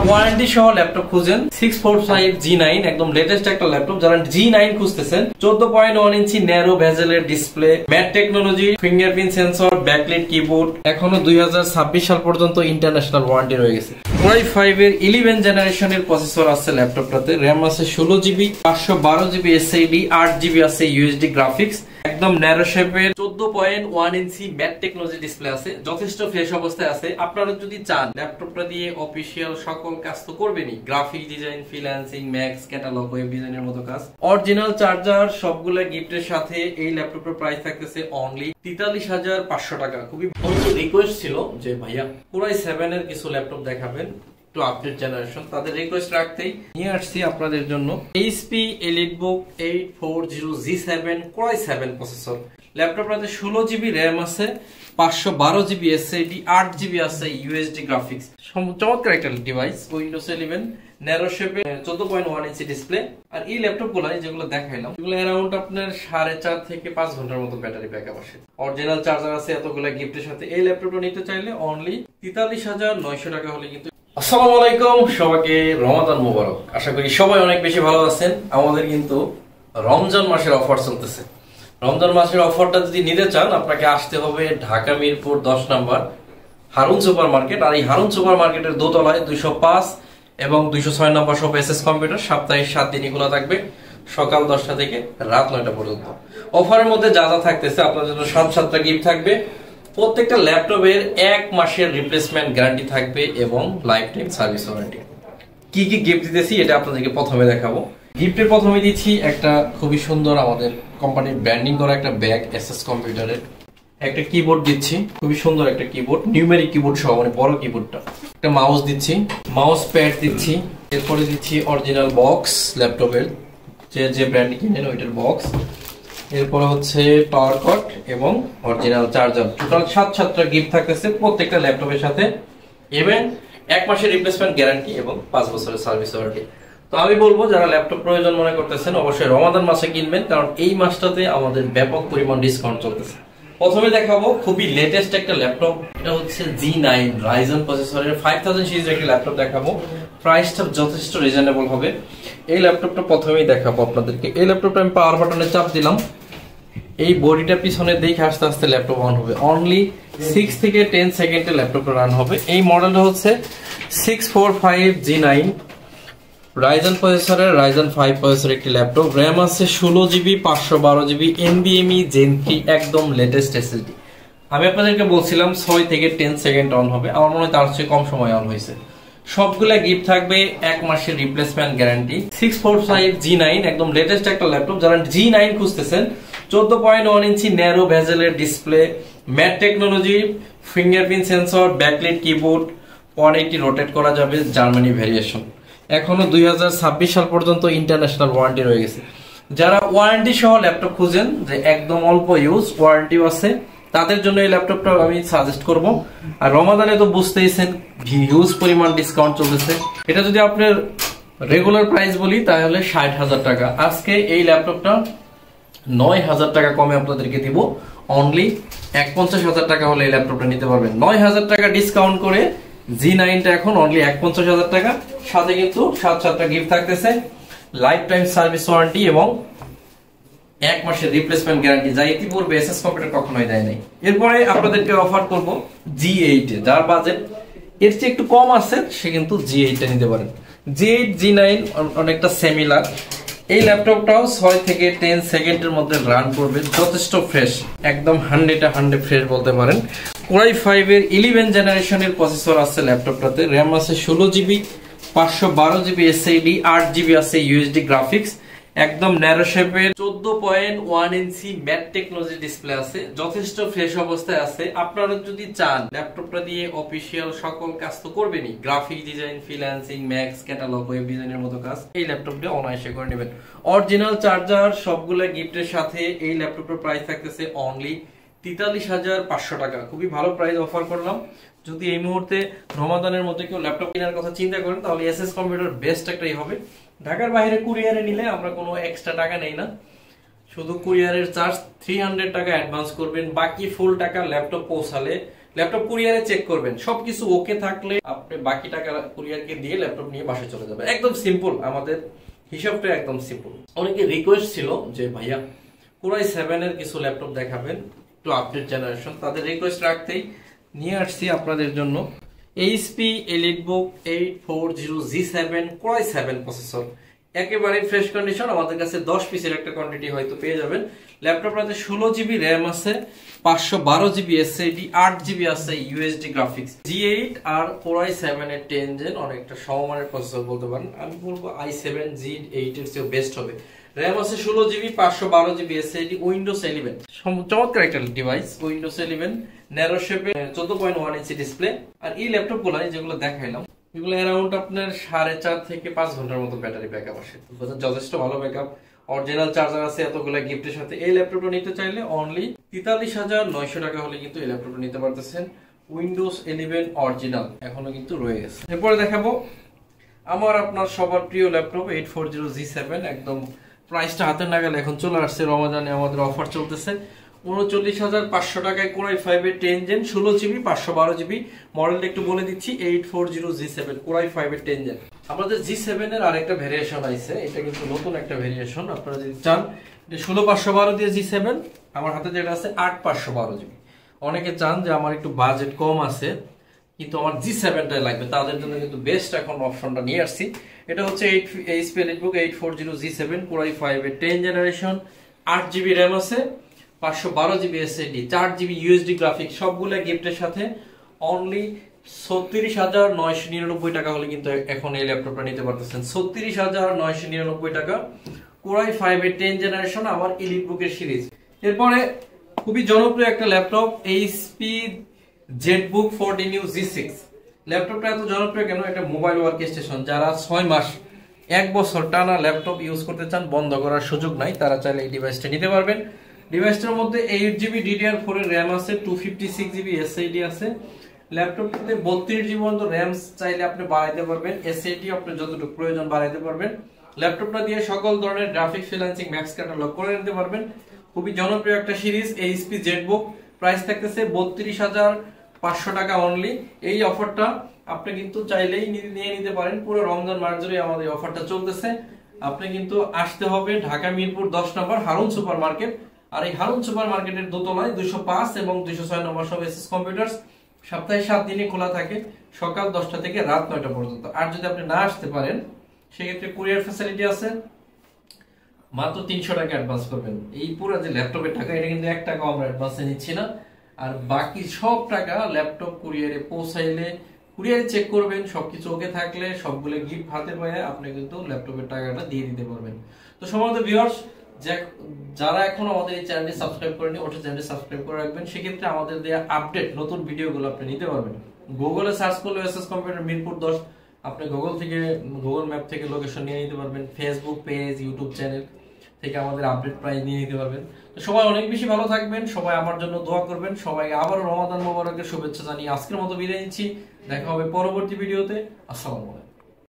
Warranty সহ laptop খুঁজেন 645G9 একদম লেটেস্ট একটা ল্যাপটপ। যারা G9 খুঁজতেছেন 14.1 ইঞ্চি ন্যারো বেজেলের display, matte technology, fingerprint sensor, backlight keyboard, এখনো 2026 সাল পর্যন্ত ইন্টারন্যাশনাল ওয়ারেন্টি রয়ে গেছে। Core i5 এর 11 জেনারেশনের প্রসেসর আছে ল্যাপটপটাতে, র‍্যাম আছে 16GB, 512GB এসএসডি, 8GB আছে ইউএসডি গ্রাফিক্স, একদম ন্যারো শেপের 14.1 ইঞ্চি ম্যাট টেকনোলজি ডিসপ্লে আছে, যথেষ্ট ফ্রেশ অবস্থায় আছে। আপনারা যদি চান ল্যাপটপটা দিয়ে অফিশিয়াল সকল কাজ তো করবেনই, graphic design, freelancing, max, catalogue, web ডিজাইনের মতো কাজ। অরিজিনাল চার্জার সবগুলা গিফটের সাথে এই ল্যাপটপের প্রাইস থাকতেছে অনলি 43,500 টাকা। খুবই রিকোয়েস্ট ছিল যে ভাইয়া Core i7 এর কিছু ল্যাপটপ দেখাবেন, একটু আপডেট জেনারেশন, তাদের রিকোয়েস্ট রাখতেই নিয়ে আসছি আপনাদের জন্য HP EliteBook 840G7 Core i7 processor. ল্যাপটপটাতে 16GB র‍্যাম আছে, 512GB এসএসডি, 8GB আছে ইউএসডি গ্রাফিক্স। চমৎকার একটা ডিভাইস। উইন্ডোজ 11 ন্যারো শেপে 14.1 ইঞ্চি ডিসপ্লে। আর এই ল্যাপটপগুলো যেগুলো দেখাইলাম এগুলো অ্যারাউন্ড আপনার 4.5 থেকে 5 ঘন্টার মতো ব্যাটারি ব্যাকআপ আসে। অরিজিনাল চার্জার আছে এতগুলো গিফটের সাথে। এই ল্যাপটপটা নিতে চাইলে অনলি 43,900 টাকা হলে কিন্তু। আসসালামু আলাইকুম, সবাইকে রমাদান মোবারক। আশা করি সবাই অনেক বেশি ভালো আছেন। আমাদের কিন্তু রমজান মাসের অফার চলতেছে। রমজান মাসের অফারটা যদি নিতে চান আপনাকে আসতে হবে ঢাকা মিরপুর 10 নম্বর হারুন সুপার মার্কেট। আর এই হারুন সুপার মার্কেটের দোতলায় 205 এবং 206 নম্বর শপ এসএস কম্পিউটার। সপ্তাহে 7 দিনই খোলা থাকবে, সকাল 10টা থেকে রাত 9টা পর্যন্ত। অফারের মধ্যে যা যা থাকতেছে আপনার জন্য 7টা গিফট থাকবে। প্রত্যেকটা ল্যাপটপের 1 মাসের রিপ্লেসমেন্ট গ্যারান্টি থাকবে এবং লাইফ টাইম সার্ভিস ওয়ারেন্টি। কি কি গিফট দিতেছি এটা আপনাদেরকে প্রথমে দেখাবো। গিফটের প্রথমে দিচ্ছি একটা খুবই সুন্দর আমাদের কোম্পানির ব্র্যান্ডিং করা একটা ব্যাগ এসএস কম্পিউটারের। একটা কিবোর্ড দিচ্ছি, খুবই সুন্দর একটা কিবোর্ড, নিউমেরিক কিবোর্ড সহ, মানে বড় কিবোর্ডটা। একটা মাউস দিচ্ছি, মাউস প্যাড দিচ্ছি। এরপরে দিচ্ছি অরিজিনাল বক্স ল্যাপটপের, যে ব্র্যান্ড কিনেন ওইটার বক্স। এরপরে হচ্ছে পাওয়ার কট এবং অরিজিনাল চার্জার। টোটাল 7টা গিফট থাকতেছে প্রত্যেকটা ল্যাপটপের সাথে, এবং 1 মাসের রিপ্লেসমেন্ট গ্যারান্টি এবং 5 বছরের সার্ভিস ওয়ারেন্টি। তো আমি বলবো যারা ল্যাপটপ প্রয়োজন মনে করতেছেন অবশ্যই রমাদান মাসে কিনবেন, কারণ এই মাসটাতে আমাদের ব্যাপক পরিমাণ ডিসকাউন্ট চলতেছে। প্রথমে দেখাবো খুবই লেটেস্ট একটা ল্যাপটপ। এটা হচ্ছে G9 রাইজেন প্রসেসরের 5000 সিরিজের একটা ল্যাপটপ দেখাবো। প্রাইসটা যথেষ্ট রিজনেবল হবে। এই ল্যাপটপটা প্রথমেই দেখাবো আপনাদেরকে। এই ল্যাপটপটা আমি পাওয়ার বাটনে চাপ দিলাম, এই বডিটা পিছনে দেখে আস্তে আস্তে ল্যাপটপ অন হবে। অনলি 6 থেকে 10 সেকেন্ডে ল্যাপটপটা রান হবে। এই মডেলটা হচ্ছে 645G9 রাইজেন প্রসেসরের রাইজেন 5 প্রসেসরের একটি ল্যাপটপ। র‍্যাম আছে 16GB, 512GB, NVMe Gen 3 একদম লেটেস্ট এসএসডি। আমি আপনাদেরকে বলছিলাম 6 থেকে 10 সেকেন্ড অন হবে, আমার মনে হয় তার চেয়ে কম সময় অন হয়েছে। সবগুলা গিফট থাকবে 1 মাসের রিপ্লেসমেন্ট গ্যারান্টি। 645G9 একদম লেটেস্ট একটা ল্যাপটপ। যারা G9 খুঁজতেছেন 14.1 ইঞ্চি ন্যারো বেজেলের display, matte technology, fingerprint sensor, backlight keyboard, 180 rotate করা যাবে, জার্মানি ভেরিয়েশন। এখনো 2026 সাল পর্যন্ত ইন্টারন্যাশনাল ওয়ারেন্টি রয়ে গেছে। যারা ওয়ারেন্টি সহ ল্যাপটপ খুঁজেন, যে একদম অল্প ইউজ ওয়ারেন্টিও আছে, তাদের জন্য এই ল্যাপটপটা আমি সাজেস্ট করব। আর রমাদানে তো বুঝতেইছেন হিউজ পরিমাণ ডিসকাউন্ট চলতেছে। এটা যদি আপনার রেগুলার প্রাইস বলি তাহলে 60,000 টাকা। আজকে এই ল্যাপটপটা 9,000 টাকা কমে আপনাদেরকে দিব। অনলি 51,000 টাকা হলে এই ল্যাপটপটা নিতে পারবেন। 9,000 টাকা ডিসকাউন্ট করে G9টা এখন অনলি 51,000 টাকা। সাথে কিন্তু 7টা গিফট থাকতেছে, লাইফ টাইম সার্ভিস ওয়ারেন্টি এবং 1 মাসের রিপ্লেসমেন্ট গ্যারান্টি, যা ইতিপূর্বে এসএস কম্পিউটার কখনোই দেয় নাই। এরপরে আপনাদেরকে অফার করব G8 এ। যার বাজেট এর চেয়ে একটু কম আছে সে কিন্তু G8টা নিতে পারেন। G8 G9 অনেকটা সিমিলার। এই ল্যাপটপটাও 6 থেকে 10 সেকেন্ডের মধ্যে রান করবে, যথেষ্ট ফ্রেশ, একদম 100 ফ্রেশ বলতে পারেন। Core i5 এর 11 জেনারেশনের প্রসেসর আছে ল্যাপটপটাতে। র‍্যাম আছে 16GB, 512GB এসএসডি, 8GB আছে ইউএসডি গ্রাফিক্স, একদম ন্যারো শেপের 14.1 ইঞ্চি ম্যাট টেকনোলজি ডিসপ্লে আছে, যথেষ্ট ফ্রেশ অবস্থায় আছে। আপনারা যদি চান ল্যাপটপটা দিয়ে অফিশিয়াল সকল কাজ তো করবেনই, graphic design, freelancing, max, catalogue, web ডিজাইনের মতো কাজ এই ল্যাপটপটা অনায়াসে করে নেবেন। অরিজিনাল চার্জার সবগুলা গিফটের সাথে এই ল্যাপটপের প্রাইস থাকতেছে অনলি 43,500 টাকা। খুবই ভালো প্রাইস অফার করলাম। যদি এই মুহূর্তে রমাদানের মধ্যে কেউ ল্যাপটপ কেনার কথা চিন্তা করেন তাহলে এসএস কম্পিউটার বেস্ট একটাই হবে। ঢাকার বাইরে কুরিয়ারে নিলে আমরা কোনো এক্সট্রা টাকা নেই না, শুধু কুরিয়ারের চার্জ 300 টাকা অ্যাডভান্স করবেন, বাকি ফুল টাকা ল্যাপটপ পৌঁছালে ল্যাপটপ কুরিয়ারে চেক করবেন, সবকিছু ওকে থাকলে আপনি বাকি টাকা কুরিয়ারকে দিয়ে ল্যাপটপ নিয়ে বাসায় চলে যাবেন। একদম সিম্পল, আমাদের হিসাবটা একদম সিম্পল। অনেকে রিকোয়েস্ট ছিল যে ভাইয়া Core i7 এর কিছু ল্যাপটপ দেখাবেন, একটু আপডেট জেনারেশন। তাদের রিকোয়েস্ট রাখতেই নিয়ে আসছি আপনাদের জন্য HP EliteBook 840G7 Core i7 processor, একেবারে ফ্রেশ কন্ডিশন। আমাদের কাছে 10 পিসের একটা কোয়ান্টিটি হয়তো পেয়ে যাবেন। ল্যাপটপটাতে 16GB র্যাম আছে, 512GB SSD, 8GB আছে USD গ্রাফিক্স, G8 আর Core i7 এর 10 জেন, অনেকটা সমমানের প্রসেসর বলতে পারেন। আমি বলবো i7 G8 এর চেয়ে বেস্ট হবে। র্যাম আছে 16GB, 512GB SSD, উইন্ডোজ 11, চমৎকার একটা ডিভাইস। উইন্ডোজ 11 ন্যারো শেপে 14.1 ইঞ্চি ডিসপ্লে। আর এই ল্যাপটপগুলো যেগুলো দেখাইলাম এগুলো অ্যারাউন্ড আপনার 4.5 থেকে 5 ঘন্টার মতো ব্যাটারি ব্যাকআপ আসে, যথেষ্ট ভালো ব্যাকআপ। অরিজিনাল চার্জার আছে এতগুলো গিফটের সাথে। এই ল্যাপটপটা নিতে চাইলে অনলি 43,900 টাকা হলে কিন্তু এই ল্যাপটপটা নিতে পারতেছেন। উইন্ডোজ 11 অরিজিনাল এখনো কিন্তু রয়ে গেছে। এরপরে দেখাবো আমার আপনার সবার প্রিয় ল্যাপটপ 840G7, একদম প্রাইসটা হাতের নাগালে এখন চলে আসছে। রমাদানে আমাদের অফার চলতেছে 39,500 টাকায় Core i5 এর 10 জেন, 16GB, 512GB। মডেলটা একটু বলে দিচ্ছি 840G7 Core i5 এর 10 জেন। আমাদের G7 এর আরেকটা ভেরিয়েশন আছে, এটা কিন্তু নতুন একটা ভেরিয়েশন। আপনারা যদি চান 16512 দিয়ে G7, আমার হাতে যেটা আছে 8512GB। অনেকে চান যে আমার একটু বাজেট কম আছে কিন্তু আমার G7টাই লাগবে, তাদের জন্য কিন্তু বেস্ট এখন অপশনটা নিয়ে আসছি। এটা হচ্ছে HP EliteBook 840G7 Core i5 এর 10 জেনারেশন, 8GB র্যাম আছে, 512GB SSD, 4GB USD graphics, সবগুলো গিফটের সাথে। অনলি 36,999 টাকা হলে কিন্তু এখন এই ল্যাপটপটা নিতে পারতেছেন। 36,999 টাকা, Core i5 এর 10 জেনারেশন, আমার EliteBook এর সিরিজ। এরপরে খুবই জনপ্রিয় একটা laptop HP ZBook 40New G6। ল্যাপটপটা এত জনপ্রিয় কেন? এটা মোবাইল ওয়ার্ক স্টেশন। যারা 6 মাস 1 বছর টানা ল্যাপটপ ইউজ করতে চান, বন্ধ করার সুযোগ নাই, তারা চাইলে এই ডিভাইসটা নিতে পারবেন। ডিভাইসটার মধ্যে 8GB DDR4 এর র্যাম আছে, 256GB SSD আছে। ল্যাপটপটিতে 32GB পর্যন্ত র্যাম চাইলে আপনি বাড়াইতে পারবেন, SSD আপনি যতটুকু প্রয়োজন বাড়াইতে পারবেন। ল্যাপটপটা দিয়ে সকল ধরনের গ্রাফিক্স, ফ্রিল্যান্সিং, ম্যাক্স ক্যাটালগ করে নিতে পারবেন। খুবই জনপ্রিয় একটা সিরিজ HP ZBook। প্রাইস থাকতেছে 32,500 টাকা অনলি। এই অফারটা আপনি কিন্তু চাইলেই নিয়ে নিতে পারেন। পুরো রমজান মাস জুড়ে আমাদের অফারটা চলতেছে। আপনি কিন্তু আসতে হবে ঢাকা মিরপুর 10 নম্বর হারুন সুপার মার্কেট। আর এই হারুন সুপার মার্কেটের দোতলায় 205 এবং 206 নম্বর সব এসএস কম্পিউটার্স। সপ্তাহে 7 দিনই খোলা থাকে, সকাল 10টা থেকে রাত 9টা পর্যন্ত। আর যদি আপনি না আসতে পারেন সেক্ষেত্রে কুরিয়ার ফ্যাসিলিটি আছে, মাত্র 300 টাকা অ্যাডভান্স করবেন। এই পুরো যে ল্যাপটপের টাকা, এটা কিন্তু 1 টাকাও আমরা অ্যাডভান্সে নিচ্ছি না। আর বাকি সব টাকা ল্যাপটপ কুরিয়ারে পৌঁছাইলে কুরিয়ারে চেক করবেন, সবকিছু ওকে থাকলে সবগুলো গিফট হাতে পায়ে আপনি কিন্তু ল্যাপটপের টাকাটা দিয়ে দিতে পারবেন। তো সম্মানিত ভিউয়ার্স, যারা এখন আমাদের এই চ্যানেলটি সাবস্ক্রাইব করেনি, ওটা চ্যানেলটি সাবস্ক্রাইব করে রাখবেন। সেক্ষেত্রে আমাদের দেওয়া আপডেট নতুন ভিডিওগুলো আপনি নিতে পারবেন। গুগলে সার্চ করলে এসএস কম্পিউটার মিরপুর 10, আপনি গুগল ম্যাপ থেকে লোকেশন নিয়ে নিতে পারবেন। ফেসবুক পেজ, ইউটিউব চ্যানেল থেকে আমাদের আপডেট প্রাইস নিয়ে নিতে পারবেন। তো সবাই অনেক বেশি ভালো থাকবেন, সবাই আমার জন্য দোয়া করবেন। সবাইকে আবারও রমাদান মোবারকের শুভেচ্ছা জানিয়ে আজকের মতো বিদায় নিচ্ছি। দেখা হবে পরবর্তী ভিডিওতে। আসসালামু আলাইকুম।